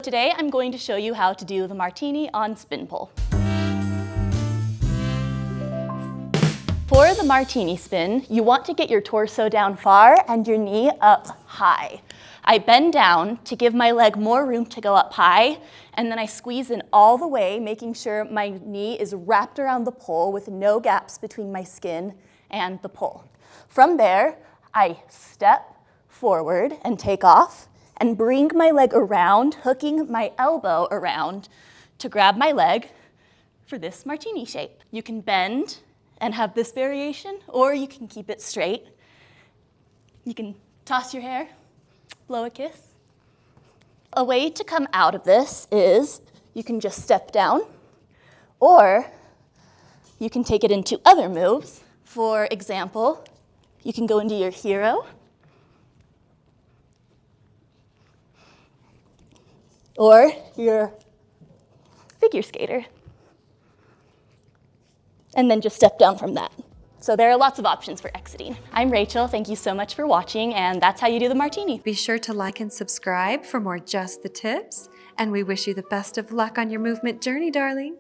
Today I'm going to show you how to do the Martini on spin pull. For the Martini spin, you want to get your torso down far and your knee up high. I bend down to give my leg more room to go up high, and then I squeeze in all the way, making sure my knee is wrapped around the pole with no gaps between my skin and the pole. From there, I step forward and take off and bring my leg around, hooking my elbow around to grab my leg for this Martini shape. You can bend and have this variation, or you can keep it straight. You can toss your hair, blow a kiss. A way to come out of this is you can just step down, or you can take it into other moves. For example, you can go into your hero, or your figure skater, and then just step down from that. So there are lots of options for exiting. I'm Rachel, thank you so much for watching, and that's how you do the Martini. Be sure to like and subscribe for more Just the Tips, and we wish you the best of luck on your movement journey, darling.